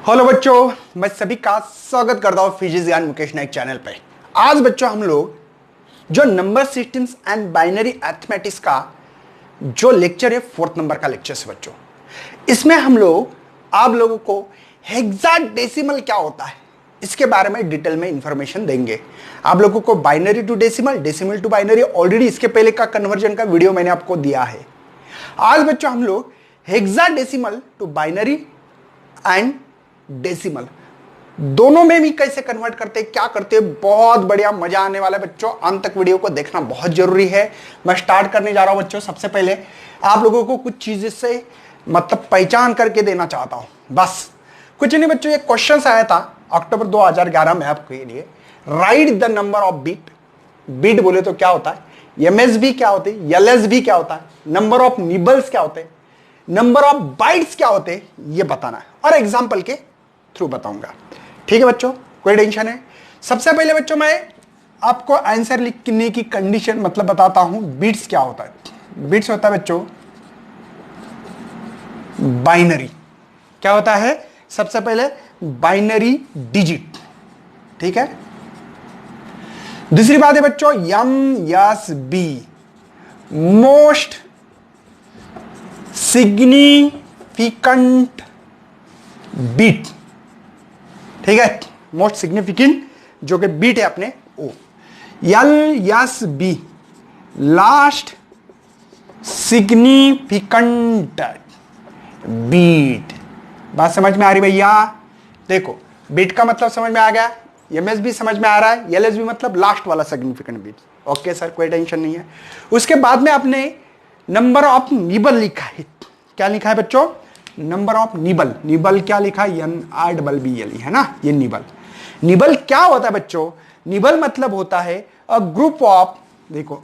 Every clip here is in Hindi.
हेलो बच्चों, मैं सभी का स्वागत करता हूं फिजिक्स ज्ञान मुकेश नायक चैनल पे। आज बच्चों हम लोग जो number systems and binary arithmetics का जो लेक्चर है, 4th नंबर का लेक्चर है बच्चों। इसमें हम लोग आप लोगों को हेक्साडेसिमल क्या होता है इसके बारे में डिटेल में इंफॉर्मेशन देंगे। आप लोगों को binary to decimal, decimal to binary already इसके पहले का कन्वर्जन का वीडियो मैंने आपको दिया है। आज बच्चों हम लोग hexadecimal to binary and decimal दोनों में भी कैसे कन्वर्ट करते हैं, क्या करते हैं, बहुत बढ़िया मजा आने वाला है बच्चों। अंत तक वीडियो को देखना बहुत जरूरी है। मैं स्टार्ट करने जा रहा हूं बच्चों। सबसे पहले आप लोगों को कुछ चीजें से मतलब पहचान करके देना चाहता हूं, बस कुछ नहीं बच्चों। एक क्वेश्चन आया था अक्टूबर 2011 में आपके लिए, right the number of bit. Bit बोले तो क्या होता है, एमएसबी क्या होते हैं, एलएसबी क्या होता है, नंबर ऑफ निबल्स क्या होते हैं, नंबर ऑफ बाइट्स क्या होते हैं, ये बताना है और एग्जाम्पल के थ्रू बताऊंगा। ठीक है बच्चों, कोई टेंशन है। सबसे पहले बच्चों मैं आपको आंसर लिखने की कंडीशन मतलब बताता हूं। बीट्स क्या होता है? बीट्स होता है बच्चों बाइनरी। क्या होता है? सबसे पहले बाइनरी डिजिट। ठीक है। दूसरी बात है बच्चों M S B, most significant bit. ठीक है, मोस्ट सिग्निफिकेंट जो कि बीट है अपने ओ। L S B, last significant bit. बात समझ में आ रही भैया? देखो बीट का मतलब समझ में आ गया, एमएस भी समझ में आ रहा है, एलएस भी मतलब लास्ट वाला सिग्निफिकेंट बीट। ओके सर, कोई टेंशन नहीं है। उसके बाद में आपने नंबर ऑफ निबल लिखा है। क्या लिखा है बच्चों? Number of nibble. निबल क्या लिखा है? NIBBLE है ना, ये निबल। निबल क्या होता है बच्चों? निबल मतलब होता है अ ग्रुप ऑफ, देखो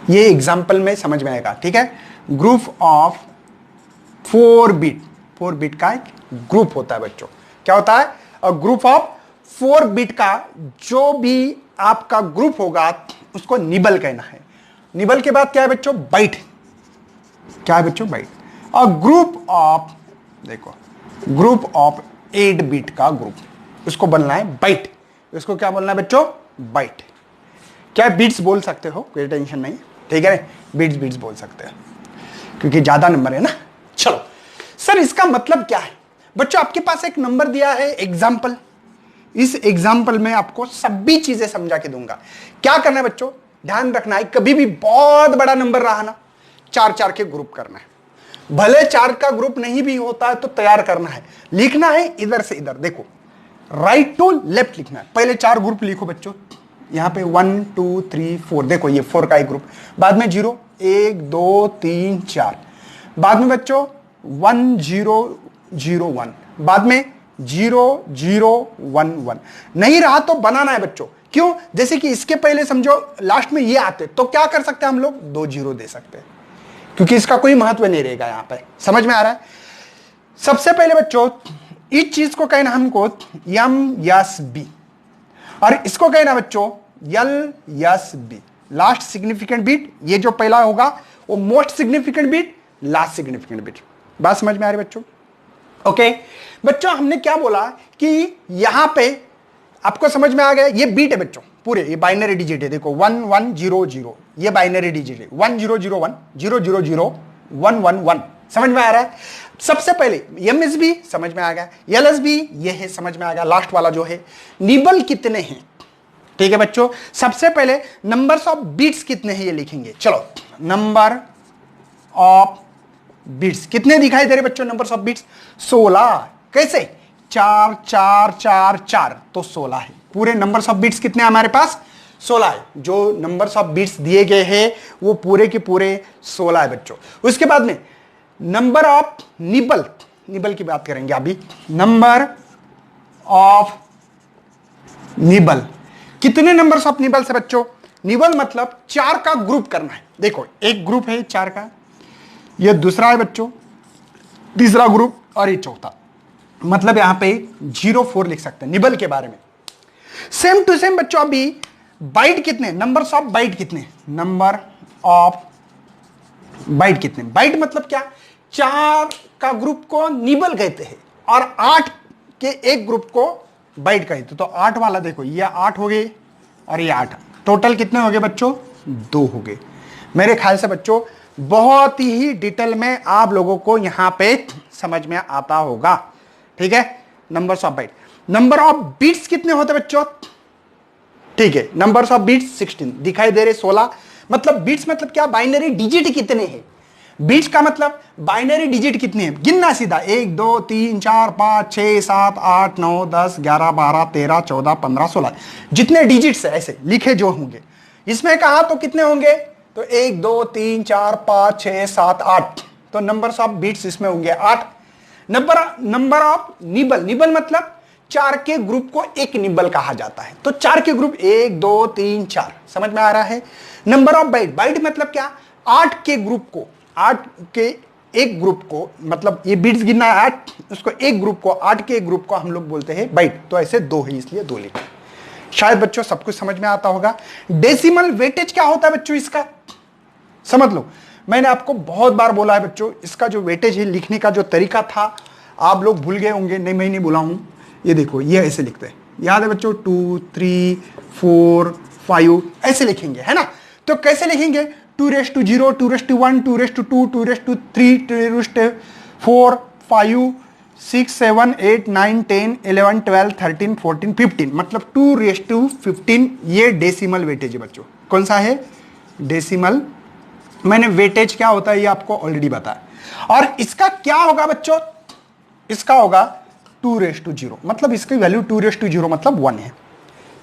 ये एग्जांपल में समझ में आएगा। ठीक है, ग्रुप ऑफ 4 बीट। 4 बीट का एक ग्रुप होता है बच्चों। क्या होता है? अ ग्रुप ऑफ 4 बीट का जो भी आपका ग्रुप होगा उसको निबल कहना है। निबल के बाद क्या है बच्चों? बाइट। क्या है बच्चों? बाइट। और ग्रुप ऑफ, देखो ग्रुप ऑफ 8 बीट का ग्रुप, उसको बोलना है बाइट। इसको क्या बोलना है बच्चों? बाइट। क्या बीट्स बोल सकते हो, कोई टेंशन नहीं। ठीक है, बीट्स बीट्स बोल सकते हैं क्योंकि ज्यादा नंबर है ना। चलो सर, इसका मतलब क्या है बच्चों? आपके पास एक नंबर दिया है एग्जाम्पल। इस एग्जाम्पल में आपको सभी चीजें समझा के दूंगा। क्या करना है बच्चों? ध्यान रखना है, कभी भी बहुत बड़ा नंबर रहा ना, 4 के ग्रुप करना है। भले 4 का ग्रुप नहीं भी होता है तो तैयार करना है, लिखना है इधर से इधर। देखो राइट टू लेफ्ट लिखना है। पहले 4 ग्रुप लिखो बच्चों। यहां पे 1 2 3 4, देखो ये 4 का एक ग्रुप। बाद में 0 1 2 3 4। बाद में बच्चों 1 0 0 1। बाद में 0 0 1 1। नहीं रहा तो बनाना है बच्चों। क्यों? जैसे कि इसके पहले समझो लास्ट में ये आते तो क्या कर सकते हैं हम लोग? 2 0 दे सकते हैं क्योंकि इसका कोई महत्व नहीं रहेगा यहां पे। समझ में आ रहा है? सबसे पहले बच्चों इस चीज को कहना हमको MSB और इसको कहना बच्चों LSB, लास्ट सिग्निफिकेंट बीट। ये जो पहला होगा वो most significant bit, last significant bit. बात समझ में आ रही बच्चों? ओके बच्चों, हमने क्या बोला कि यहां पे आपको समझ में आ गया, ये बीट है बच्चों पूरे, ये बाइनरी डिजिट है। देखो 1 1 0 0, ये बाइनरी डिजिट है। 1 0 0 1 0 0 0 1 1 1। समझ में आ रहा है? सबसे पहले MSB समझ में आ गया, LSB ये है, समझ में आ गया। लास्ट वाला जो है निबल कितने हैं। ठीक है बच्चों, सबसे पहले नंबर्स ऑफ बीट्स कितने हैं ये लिखेंगे। चलो नंबर ऑफ बीट्स कितने दिखाई दे रहे बच्चों? Numbers of bits 16। कैसे? 4 4 4 4 तो 16 है। पूरे नंबर्स ऑफ बीट्स कितने हमारे पास? 16 है। जो नंबर्स ऑफ बीट्स दिए गए हैं वो पूरे के पूरे 16 है बच्चों। उसके बाद में नंबर ऑफ निबल, निबल की बात करेंगे अभी। नंबर ऑफ निबल, कितने नंबर्स ऑफ निबल से बच्चों? निबल मतलब 4 का ग्रुप करना है। देखो एक ग्रुप है 4 का, ये दूसरा है बच्चों, तीसरा ग्रुप और ये चौथा। मतलब यहां पे 0 4 लिख सकते हैं निबल के बारे में। सेम टू सेम बच्चों अभी बाइट कितने, नंबर्स ऑफ बाइट कितने, नंबर ऑफ बाइट कितने। बाइट मतलब क्या? 4 का ग्रुप को निबल कहते हैं और 8 के एक ग्रुप को बाइट कहते हैं। तो 8 वाला देखो, ये 8 हो गए और ये 8, टोटल कितने हो गए बच्चों? 2 हो गए। मेरे ख्याल से बच्चों बहुत ही डिटेल में आप लोगों को यहां पे समझ में आता होगा। ठीक है, numbers of byte. Number of bits कितने होते बच्चों? ठीक है, नंबर्स ऑफ बीट्स 16 दिखाई दे रहे, 16। मतलब बीट्स मतलब क्या? बाइनरी डिजिट कितने हैं। बीट्स का मतलब बाइनरी डिजिट कितने हैं, गिनना सीधा। 1 2 3 4 5 6 7 8 9 10 11 12 13 14 15 16 जितने डिजिट्स है ऐसे लिखे जो होंगे। इसमें कहा तो कितने होंगे? तो 1 2 3 4 5 6 7 8, तो नंबर्स ऑफ बीट्स इसमें होंगे 8। नंबर ऑफ निबल, निबल मतलब 4 के ग्रुप को एक निबल कहा जाता है। तो 4 के ग्रुप 1 2 3 4, समझ में आ रहा है। नंबर ऑफ बाइट, बाइट मतलब क्या? 8 के ग्रुप को, 8 के एक ग्रुप को, मतलब ये बीट्स गिनना है 8, उसको एक ग्रुप को, 8 के एक ग्रुप को हम लोग बोलते हैं बाइट। तो ऐसे 2 है इसलिए 2 लिखे। शायद बच्चों सब कुछ समझ में आता होगा। डेसिमल वेटेज क्या होता है बच्चों इसका? समझ लो, मैंने आपको बहुत बार बोला है बच्चों, इसका जो वेटेज है लिखने का जो तरीका था आप लोग भूल गए होंगे। नहीं, मैं नहीं बोला हूं। ये देखो, ये ऐसे लिखते हैं, याद है बच्चों? 2 3 4 5 ऐसे लिखेंगे, है ना? तो कैसे लिखेंगे? 2⁻0 2⁻1 2⁻2 2⁻3 2⁻4 5 6 7 8 9 10 11 12 13 14 15, मतलब 2⁻15 ये डेसिमल वेटेज है बच्चों। कौन सा है? डेसिमल। मैंने वेटेज क्या होता है ये आपको ऑलरेडी बताया। और इसका क्या होगा बच्चों? इसका होगा 2⁻0, मतलब इसकी वैल्यू 2⁻0 मतलब 1 है।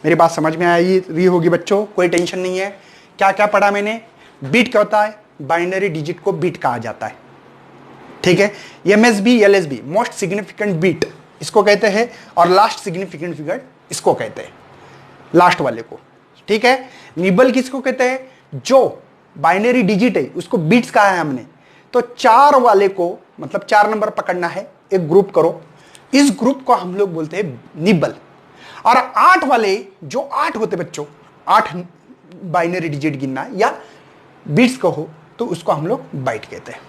मेरी बात समझ में आई रही होगी बच्चों, कोई टेंशन नहीं है। क्या क्या पढ़ा मैंने? बीट क्या होता है? बाइनरी डिजिट को बीट कहा जाता है। ठीक है, MSB LSB most significant bit इसको कहते हैं, और लास्ट सिग्निफिकेंट फिगर इसको कहते हैं, लास्ट वाले को। ठीक है, निबल किसको कहते हैं? जो बाइनरी डिजिट है उसको बीट्स कहा है हमने। तो 4 वाले को, मतलब 4 नंबर पकड़ना है, एक ग्रुप करो, इस ग्रुप को हम लोग बोलते हैं निबल। और 8 वाले जो 8 होते बच्चों, 8 बाइनरी डिजिट गिनना या बीट्स को हो तो उसको हम लोग बाइट कहते हैं।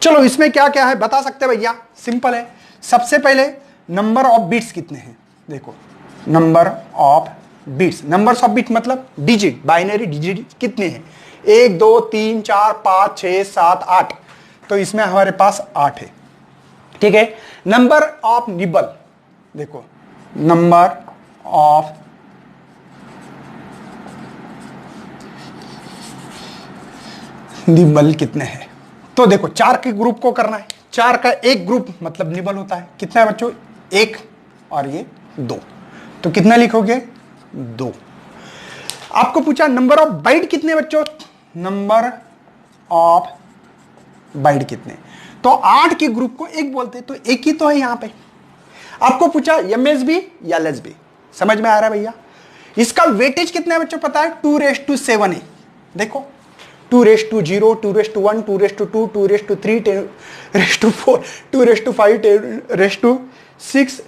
चलो इसमें क्या क्या है बता सकते हैं भैया? सिंपल है। सबसे पहले नंबर ऑफ बीट्स कितने हैं देखो, number of bits, numbers of bit मतलब डिजिट, बाइनरी डिजिट कितने हैं? 1 2 3 4 5 6 7 8, तो इसमें हमारे पास 8 है। ठीक है, नंबर ऑफ निबल देखो, नंबर ऑफ निबल कितने हैं? तो देखो 4 के ग्रुप को करना है, 4 का एक ग्रुप मतलब निबल होता है। कितना है बच्चों? 1 और ये 2, तो कितना लिखोगे? 2। आपको पूछा नंबर ऑफ बाइट कितने बच्चों? नंबर ऑफ बाइट कितने? तो 8 के ग्रुप को एक बोलते हैं, तो एक ही तो है यहां पे। आपको पूछा एमएसबी या एलएसबी, समझ में आ रहा है भैया? इसका वेटेज कितना है बच्चों पता है? 2⁻7 है। देखो 2⁻0 2⁻1 2⁻2 2⁻3 10⁻4 2⁻5 10⁻6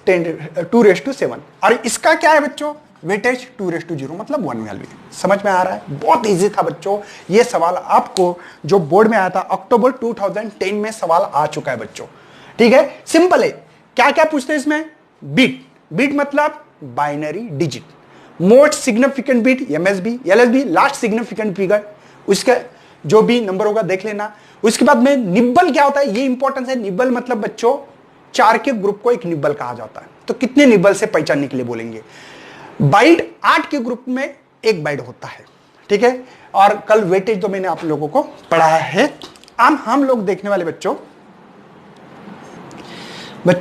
2⁻7, और इसका क्या है बच्चों? वेटेज 2⁻0 मतलब 1 वैल्यू। समझ में आ रहा है? बहुत इजी था बच्चों ये सवाल, आपको जो बोर्ड में आया था अक्टूबर 2010 में सवाल आ चुका है बच्चों। ठीक है, सिंपल है। क्या क्या पूछते हैं इसमें? बीट, बीट मतलब binary digit, most significant bit MSB LSB, last significant figure, उसका जो भी नंबर होगा देख लेना। उसके बाद में निब्बल क्या होता है, ये इंपॉर्टेंस है। निब्बल मतलब बच्चों 4 के ग्रुप को एक निब्बल कहा जाता है। तो कितने निब्बल से पहचानने के लिए बोलेंगे? बाइट 8 के ग्रुप में एक बाइट होता है। ठीक है, और कल वेटेज तो मैंने आप लोगों को पढ़ाया है। अब हम लोग देखने वाले बच्चों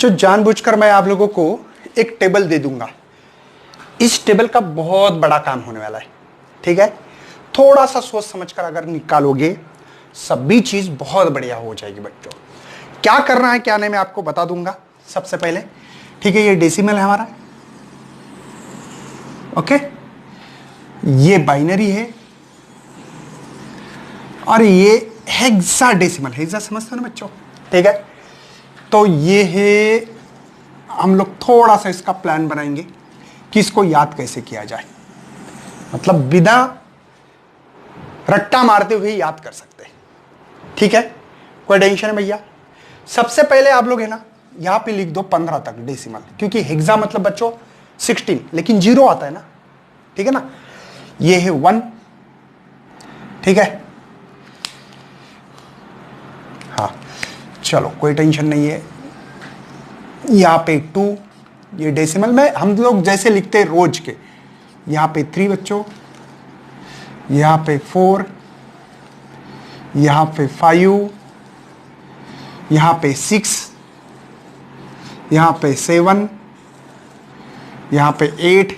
जानबूझकर मैं आप लोगों को एक टेबल दे दूंगा। इस टेबल का बहुत बड़ा काम होने वाला है। ठीक है, थोड़ा सा सोच समझकर अगर निकालोगे सभी चीज बहुत बढ़िया हो जाएगी बच्चों। क्या करना है क्या नहीं मैं आपको बता दूंगा सबसे पहले। ठीक है, ये डेसिमल है हमारा, ओके, ये बाइनरी है, और ये हेक्साडेसिमल, हेक्सा समझते हो ना बच्चों? ठीक है, तो ये है, हम लोग थोड़ा सा इसका प्लान बनाएंगे कि इसको याद कैसे किया जाए, मतलब बिना रट्टा मारते हुए याद कर सकते हैं। ठीक है, कोई टेंशन है भैया? सबसे पहले आप लोग है ना यहां पे लिख दो 15 तक डेसिमल, क्योंकि हेक्सा मतलब बच्चों 16, लेकिन 0 आता है ना, ठीक है ना। ये है 1, ठीक है। हाँ चलो कोई टेंशन नहीं है। यहां पे 2, ये डेसिमल में हम लोग जैसे लिखते हैं रोज के। यहां पे 3 बच्चों, यहां पे 4, यहां पे 5, यहां पे 6, यहां पे 7, यहां पे 8,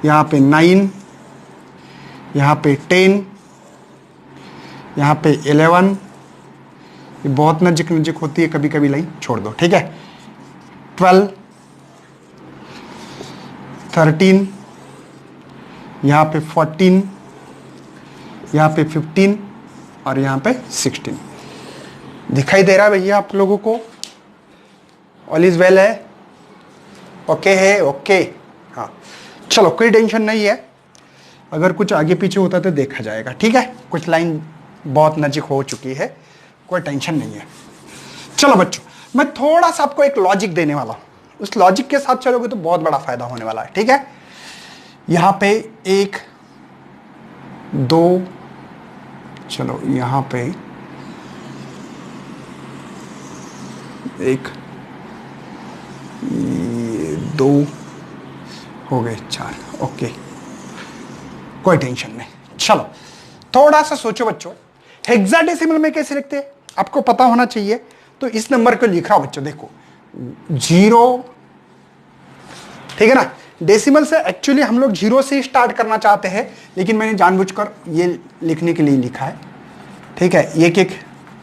यहां पे 9, यहां पे 10, यहां पे 11। ये बहुत नजदीक नजदीक होती है, कभी कभी लाइन छोड़ दो, ठीक है। 12, 13, यहां पे 14, यहां पे 15 और यहां पे 16। दिखाई दे रहा है भैया आप लोगों को? ऑल इज वेल है? ओके है? ओके हाँ चलो कोई टेंशन नहीं है। अगर कुछ आगे पीछे होता तो देखा जाएगा, ठीक है। कुछ लाइन बहुत नजीक हो चुकी है, कोई टेंशन नहीं है। चलो बच्चों, मैं थोड़ा सा आपको एक लॉजिक देने वाला हूं, उस लॉजिक के साथ चलोगे तो बहुत बड़ा फायदा होने वाला है, ठीक है। यहां पे 1 2, चलो यहां पे 1 2 हो गए 4, ओके कोई टेंशन नहीं। चलो थोड़ा सा सोचो बच्चों, हेक्साडेसिमल में कैसे लिखते हैं आपको पता होना चाहिए। तो इस नंबर को लिख रहा हूं बच्चों, देखो 0, ठीक है ना। डेसिमल से एक्चुअली हम लोग 0 से स्टार्ट करना चाहते हैं, लेकिन मैंने जानबूझकर ये लिखने के लिए लिखा है, ठीक है। एक एक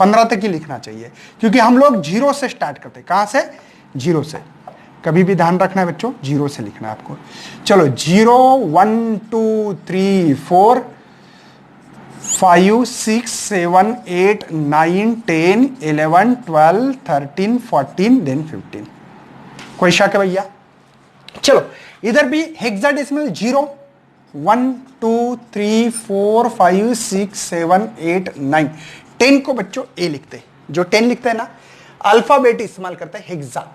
15 तक ही लिखना चाहिए, क्योंकि हम लोग 0 से स्टार्ट करते हैं। कहां से? 0 से। कभी भी ध्यान रखना है बच्चों, 0 से लिखना है आपको। चलो 0 1 2 3 4 5 6 7 8 9 10 11 12 13 14 देन 15। कोई शक है भैया? चलो इधर भी हेक्साडेसिमल 0 1 2 3 4 5 6 7 8 9 10 को बच्चों ए लिखते हैं। जो 10 लिखते हैं ना, अल्फाबेट इस्तेमाल करते हैं हेक्सा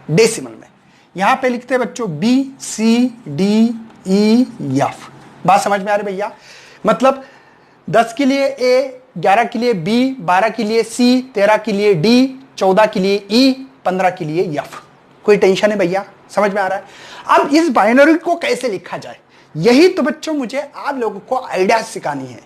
डेसिमल में। यहां पे लिखते हैं बच्चों B C D E F. बात समझ में आ रही भैया? मतलब 10 के लिए ए, 11 के लिए बी, 12 के लिए सी, 13 के लिए डी, 14 के लिए ई, 15 के लिए एफ। कोई टेंशन है भैया? समझ में आ रहा है? अब इस बाइनरी को कैसे लिखा जाए, यही तो बच्चों मुझे आप लोगों को आइडिया सिखानी है।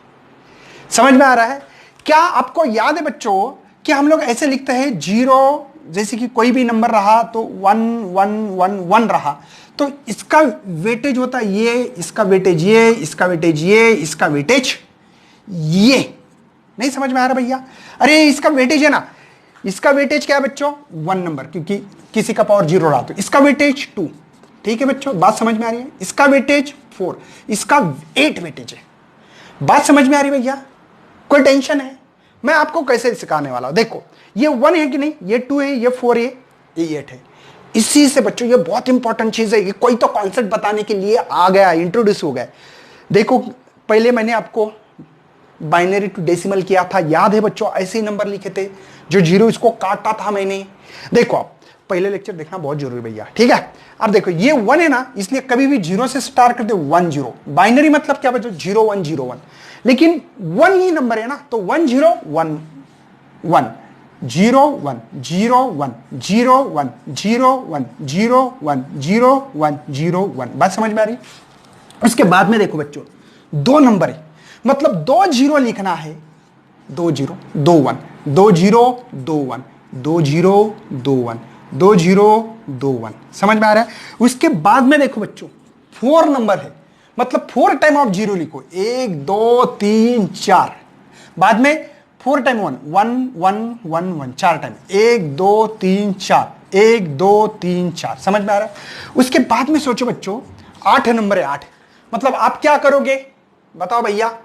समझ में आ रहा है? क्या आपको याद है बच्चों कि हम लोग ऐसे लिखते हैं 0, जैसे कि कोई भी नंबर रहा तो 1 1 1 1 रहा, तो इसका वेटेज होता है ये, इसका वेटेज ये, इसका वेटेज ये, इसका वेटेज ये। नहीं समझ में आ रहा भैया? अरे इसका वेटेज है ना, इसका वेटेज क्या है बच्चों? 1 नंबर, क्योंकि किसी का पावर 0 रहा तो इसका वेटेज 2। ठीक है बच्चों, बात समझ में आ रही है? इसका वेटेज 4, इसका 8 वेटेज है। बात समझ में आ रही भैया? कोई टेंशन है? मैं आपको कैसे सिखाने वाला हूं। देखो ये 1 है कि नहीं, ये 2 है, ये 4 है, ये 8 है। इसी से बच्चों ये बहुत इंपॉर्टेंट चीज है, ये कोई तो कॉन्सेप्ट बताने के लिए आ गया, इंट्रोड्यूस हो गया। देखो पहले मैंने आपको बाइनरी टू डेसिमल किया था, याद है बच्चों? ऐसे ही नंबर लिखे थे, जो 0 इसको काटा था मैंने। देखो आप पहले लेक्चर देखना बहुत जरूरी भैया, ठीक है। अब देखो ये 1 है ना, इसलिए कभी भी 0 से स्टार्ट करते 1 0। बाइनरी मतलब क्या बच्चों? 0 1 0 1, लेकिन 1 ही नंबर है ना, तो 1 0 1 1 0 1 0 1 0 1 0 1 0 1 0 1 0 1। बात समझ में आ रही? उसके बाद में देखो बच्चों 2 नंबर है, मतलब 2 0 लिखना है, 2 0 2 1 2 0 2 1 2 0 2 1 2 0 2 1। समझ में आ रहा है? उसके बाद में देखो बच्चों 4 नंबर है, मतलब 4 टाइम आप 0 लिखो, 1 2 3 4। बाद में 4 टाइम 1 1 1 1 1, 4 टाइम 1 2 3 4 1 2 3 4। समझ में आ रहा है? उसके बाद में सोचो बच्चों 8 नंबर है, 8, मतलब आप क्या करोगे बताओ भैया?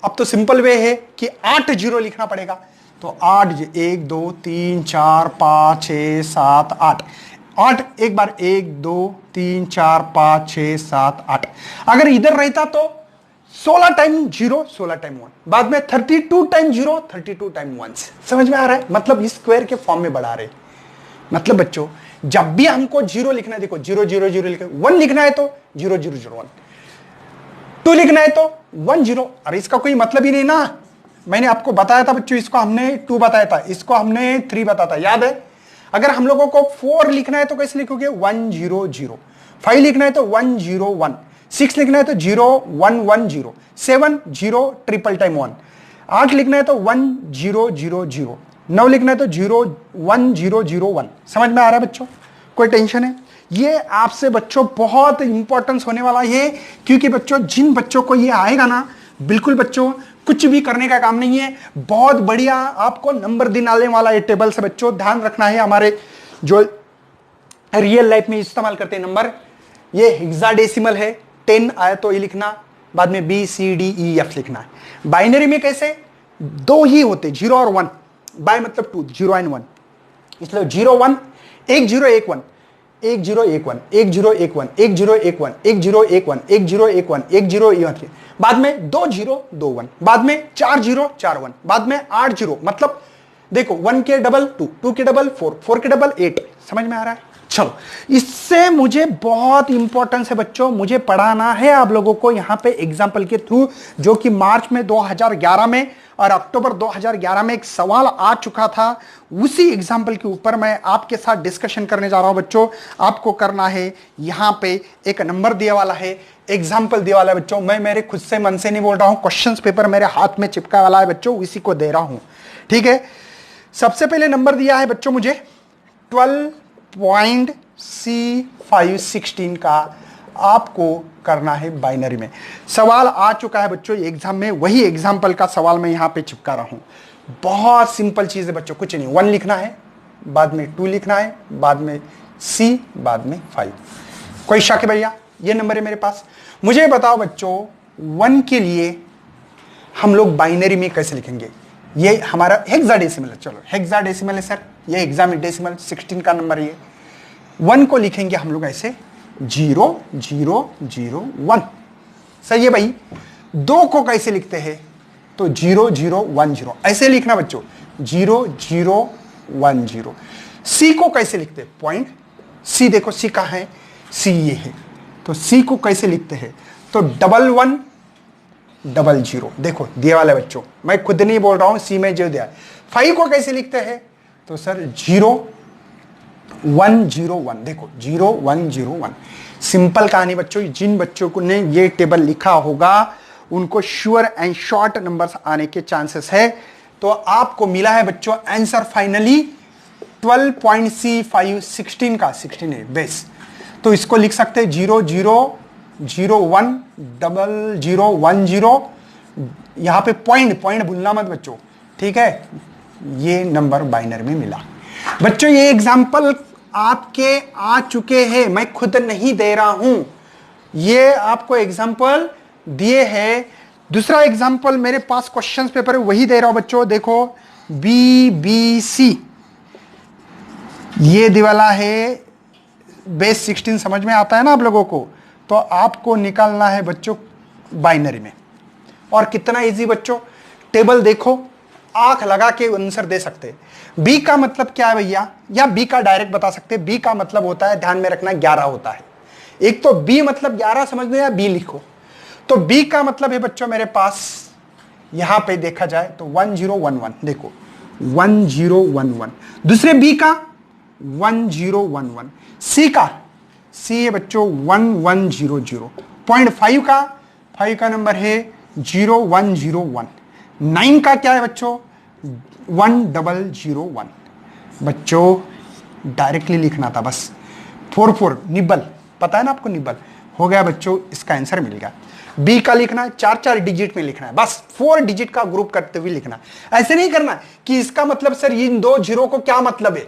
अब तो सिंपल वे है कि 8 0 लिखना पड़ेगा, तो 8 1 2 3 4 5 6 7 8 8 एक बार 1 2 3 4 5 6 7 8। अगर इधर रहता तो 16 टाइम 0, 16 टाइम 1, बाद में 32 टाइम 0, 32 टाइम 1। समझ में आ रहा है? मतलब इस स्क्वायर के फॉर्म में बढ़ा रहे। मतलब बच्चों जब भी हमको 0 लिखना है, देखो 0 0 0 लिखना, 1 लिखना है तो 0 0 0 1, 2 लिखना है तो 1 0। अरे इसका कोई मतलब ही नहीं ना। मैंने आपको बताया था बच्चों, इसको हमने 2 बताया था, इसको हमने 3 बताया था, याद है? अगर हम लोगों को 4 लिखना है तो कैसे लिखोगे? 1 0 0। 5 लिखना है तो 1 0 1। 6 लिखना है तो 0 1 1 0। 7 0 ट्रिपल टाइम 1। 8 लिखना है तो 1 0 0 0। 9 लिखना है तो 0 1 0 0 1। समझ में आ रहा है बच्चों? कोई टेंशन है? ये आपसे बच्चों बहुत इंपॉर्टेंस होने वाला है, क्योंकि बच्चों जिन बच्चों को ये आएगा ना, बिल्कुल बच्चों कुछ भी करने का काम नहीं है, बहुत बढ़िया आपको नंबर दिलाने वाला ये टेबल से बच्चों ध्यान रखना है। हमारे जो रियल लाइफ में इस्तेमाल करते हैं नंबर, ये हेक्साडेसिमल है, 10 आया तो ये लिखना, बाद में B C D E F लिखना है। बाइनरी में कैसे? 2 ही होते, 0 और 1। बाय मतलब 2, 0 एंड 1, इसलिए 0 1, 1 0 1 1, 1 0 1 1, 1 0 1 1, 1 0 1 1, 1 0 1 1, 1 0 1 1, 1 0 1 1, बाद में 2 0 2 1, बाद में 4 0 4 1, बाद में 8 0, मतलब देखो 1 के डबल 2, 2 के डबल 4, 4 के डबल 8। समझ में आ रहा है? चलो, इससे मुझे बहुत इंपॉर्टेंस है बच्चों, मुझे पढ़ाना है आप लोगों को यहां पे एग्जाम्पल के थ्रू, जो कि मार्च में 2011 में और अक्टूबर 2011 में एक सवाल आ चुका था। उसी एग्जाम्पल के ऊपर मैं आपके साथ डिस्कशन करने जा रहा हूं बच्चों। आपको करना है, यहां पे एक नंबर दिया वाला है, एग्जाम्पल दिया वाला है बच्चों। मैं मेरे खुद से मन से नहीं बोल रहा हूं, क्वेश्चन पेपर मेरे हाथ में चिपका वाला है बच्चों, इसी को दे रहा हूं। ठीक है, सबसे पहले नंबर दिया है बच्चों मुझे 12.C516 का, आपको करना है बाइनरी में। सवाल आ चुका है बच्चों एग्जाम में, वही एग्जाम्पल का सवाल मैं यहां पे चिपका रहा हूं। बहुत सिंपल चीज है बच्चों, कुछ नहीं, 1 लिखना है, बाद में 2 लिखना है, बाद में C, बाद में 5। कोई शक है भैया? ये नंबर है मेरे पास। मुझे बताओ बच्चों 1 के लिए हम लोग बाइनरी में कैसे लिखेंगे? ये हमारा हेक्साडेसिमल है, चलो हेक्साडेसिमल है सर, ये हेक्साडेसिमल 16 का नंबर है। ये 1 को लिखेंगे हम लोग ऐसे 0 0 0 1। सही है भाई। 2 को कैसे लिखते हैं? तो 0 0 1 0, ऐसे लिखना बच्चों, 0 0 1 0। C को कैसे लिखते हैं? पॉइंट C, देखो C कहाँ है? C ये है, तो C को कैसे लिखते हैं? तो 1 1 0 0, देखो दिया वाला बच्चों, मैं खुद नहीं बोल रहा हूं, C में जो दिया। 5 को कैसे लिखते हैं? तो सर 0 1 0 1, देखो 0 1 0 1। सिंपल कहानी बच्चों, जिन बच्चों को ने ये टेबल लिखा होगा उनको श्योर एंड शॉर्ट नंबर्स आने के चांसेस है। तो आपको मिला है बच्चों आंसर फाइनली 12.C516 का, 16 है बेस। तो इसको लिख सकते हैं 0 0 0 1 0 0 1 0। यहां पे पॉइंट भूलना मत बच्चों, ठीक है? ये नंबर बाइनरी में मिला बच्चों। ये एग्जाम्पल आपके आ चुके हैं, मैं खुद नहीं दे रहा हूं, ये आपको एग्जाम्पल दिए हैं। दूसरा एग्जाम्पल मेरे पास क्वेश्चंस पेपर है, वही दे रहा हूं बच्चों। देखो BBC, ये दिवाला है बेस 16, समझ में आता है ना आप लोगों को? तो आपको निकालना है बच्चों बाइनरी में। और कितना इजी बच्चों, टेबल देखो, आंख लगा के आंसर दे सकते हैं। बी का मतलब क्या है भैया, या बी का डायरेक्ट बता सकते हैं। बी का मतलब होता है, ध्यान में रखना, 11 होता है। एक तो बी मतलब 11 समझ लो, या बी लिखो। तो बी का मतलब है बच्चों मेरे पास, यहां पे देखा जाए तो 1 0 1 1, देखो 1 0 1 1। दूसरे बी का 1 0 1 1। सी का, सी है बच्चों 1 1 0 0। पॉइंट 5 का, 5 का नंबर है 0 1 0 1। 9 का क्या है बच्चों? 1 0 0 1। बच्चों डायरेक्टली लिखना था बस। 4 4 निब्बल, पता है ना आपको निब्बल हो गया बच्चों, इसका आंसर मिल गया। बी का लिखना है 4 डिजिट में लिखना है, बस 4 डिजिट का ग्रुप करते हुए लिखना। ऐसे नहीं करना कि इसका मतलब सर इन 2 0 को क्या मतलब है,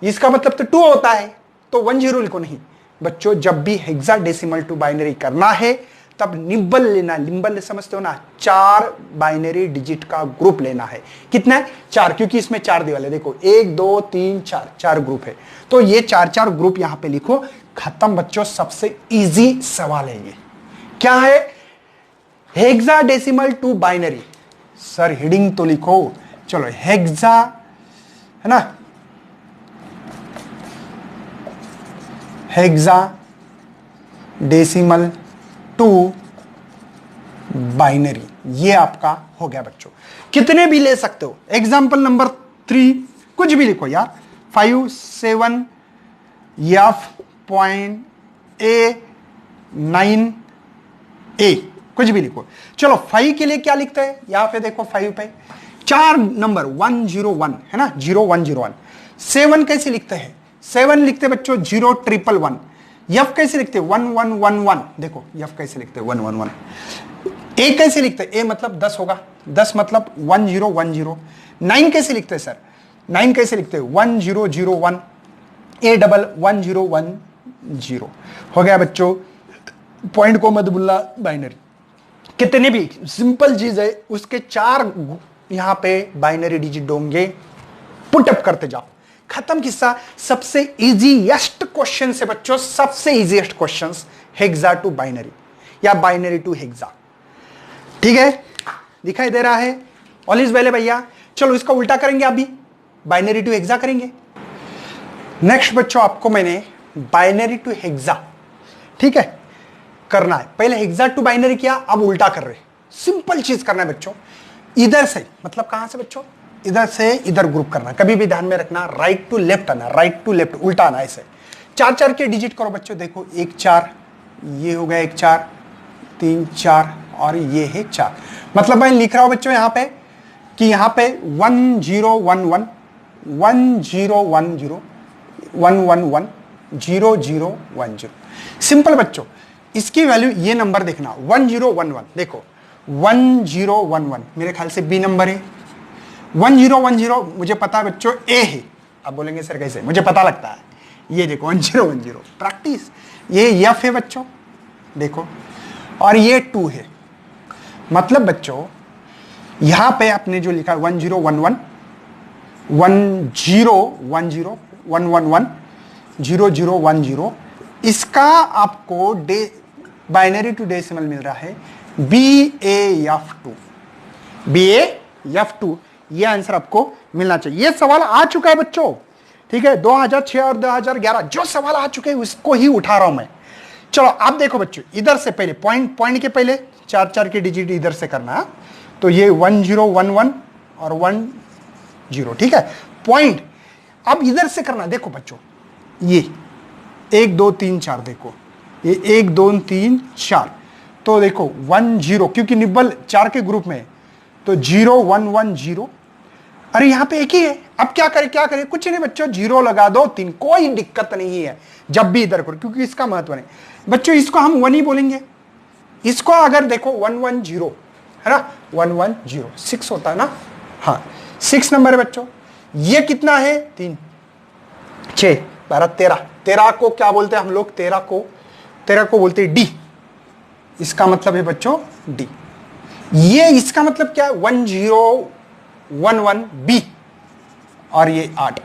इसका मतलब तो 2 होता है तो 1 0 लिखो। नहीं बच्चों, जब भी हेक्साडेसिमल टू बाइनरी करना है तब निब्बल लेना। निब्बल समझते हो ना, 4 बाइनरी डिजिट का ग्रुप लेना है। कितना है? 4, क्योंकि इसमें 4 दिवाले, देखो 1 2 3 4, 4 ग्रुप है। तो ये 4 ग्रुप यहां पे लिखो, खत्म बच्चों। सबसे इजी सवाल है ये। क्या है? Hexadecimal to binary, sir heading तो लिखो, चलो हेक्सा है ना, हेक्साडेसिमल टू बाइनरी, ये आपका हो गया बच्चों। कितने भी ले सकते हो, एग्जाम्पल नंबर 3 कुछ भी लिखो यार, 5 7 F.A9A कुछ भी लिखो। चलो 5 के लिए क्या लिखते हैं, यहां पे देखो 5 पे 4 नंबर 101 है ना, 0101। 7 कैसे लिखते हैं, 7 लिखते बच्चों 0111। F कैसे लिखते 1111, देखो F कैसे लिखते 111। A कैसे लिखते, A मतलब 10 होगा, 10 मतलब 1010। 9 कैसे लिखते सर, 9 कैसे लिखते 1001। A डबल 1010 हो गया बच्चों। पॉइंट को मत भूलना, बाइनरी कितने भी सिंपल चीज है उसके 4 यहां पे बाइनरी डिजिट होंगे, पुटअप करते जाओ, खत्म किस्सा। सबसे इजीएस्ट क्वेश्चन से बच्चों, सबसे easiest question hexa to binary या बाइनरी टू हेक्सा, ठीक है, दिखाई दे रहा है, ऑल इज वेल है भैया। चलो इसका उल्टा करेंगे, अभी बाइनरी टू हेक्सा करेंगे। नेक्स्ट बच्चों आपको मैंने बाइनरी टू हेक्सा, ठीक है, करना है। पहले हेक्सा टू बाइनरी किया, अब उल्टा कर रहे, सिंपल चीज करना है बच्चों। इधर से मतलब कहां से बच्चों, इधर से इधर ग्रुप करना, कभी भी ध्यान में रखना, राइट टू लेफ्ट आना, राइट टू लेफ्ट उल्टा आना, ऐसे 4 के डिजिट करो बच्चों। देखो 1 4, ये हो गया 1 4, 3 4 और ये है 4। मतलब मैं लिख रहा हूं बच्चों यहां पे कि यहां पे 1011 1010 111 0010। सिंपल बच्चों, इसकी वैल्यू ये नंबर देखना 1011, देखो 1011 मेरे ख्याल से बी नंबर है। 1010 मुझे पता है बच्चों ए है। अब बोलेंगे सर कैसे, मुझे पता लगता है, ये देखो 1010 प्रैक्टिस। ये एफ है बच्चों देखो, और ये 2 है। मतलब बच्चों यहां पे आपने जो लिखा 1011 1010 111 0010, इसका आपको बाइनरी टू डेसिमल मिल रहा है BAF2। BAF2 ये आंसर आपको मिलना चाहिए। ये सवाल आ चुका है बच्चों, ठीक है, 2006 और 2011 जो सवाल आ चुके हैं उसको ही उठा रहा हूं मैं। चलो आप देखो बच्चों, इधर से पहले पॉइंट के पहले 4 के डिजिट इधर से करना, तो ये 1011 और 10, ठीक है, पॉइंट। अब इधर से करना, देखो बच्चों ये 1 2 3 4, देखो ये 1 2 3 4, तो देखो 10 क्योंकि निब्बल 4 के ग्रुप में, तो 0110। अरे यहां पे एक ही है, अब क्या करें कुछ नहीं बच्चों, 0 लगा दो 3, कोई दिक्कत नहीं है जब भी इधर करो, क्योंकि इसका महत्व नहीं बच्चों। इसको हम 1 ही बोलेंगे, इसको अगर देखो 110 है ना, 110 6 होता है ना, हाँ 6 नंबर है बच्चों। ये कितना है 3 6 12 13 को क्या बोलते हैं हम लोग, 13 को बोलते हैं डी। इसका मतलब है बच्चों डी। ये इसका मतलब क्या है 1011 बी, और ये 8।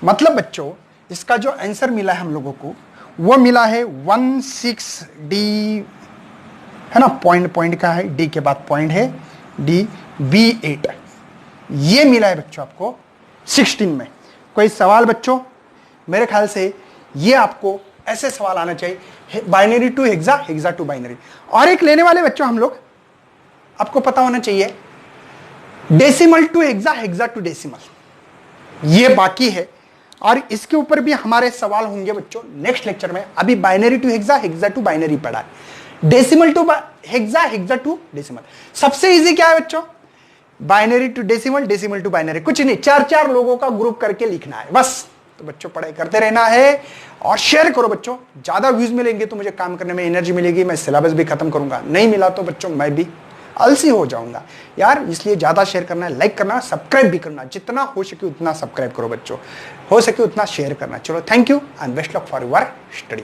मतलब बच्चों इसका जो आंसर मिला है हम लोगों को वो मिला है 16D है ना, पॉइंट का है, डी के बाद पॉइंट है, डी B8 ये मिला है बच्चों आपको 16 में। कोई सवाल बच्चों, मेरे ख्याल से ये आपको ऐसे सवाल आना चाहिए, binary to hexa, hexa to binary. और एक लेने वाले बच्चों हम लोग, आपको पता होना चाहिए decimal to hexa, hexa to decimal, ये बाकी है, और इसके ऊपर भी हमारे सवाल होंगे बच्चों नेक्स्ट लेक्चर में। अभी binary to hexa, hexa to binary पढ़ा है, decimal to hexa, hexa to decimal. सबसे इजी क्या है बच्चों, binary to decimal, decimal to binary, कुछ नहीं, 4 लोगों का ग्रुप करके लिखना है बस। तो बच्चों पढ़ाई करते रहना है और शेयर करो बच्चों, ज्यादा व्यूज मिलेंगे तो मुझे काम करने में एनर्जी मिलेगी, मैं सिलेबस भी खत्म करूंगा, नहीं मिला तो बच्चों मैं भी आलसी हो जाऊंगा यार। इसलिए ज्यादा शेयर करना है, लाइक करना, सब्सक्राइब भी करना, जितना हो सके उतना सब्सक्राइब करो बच्चों, हो सके उतना शेयर करना। चलो thank you and best luck for your study.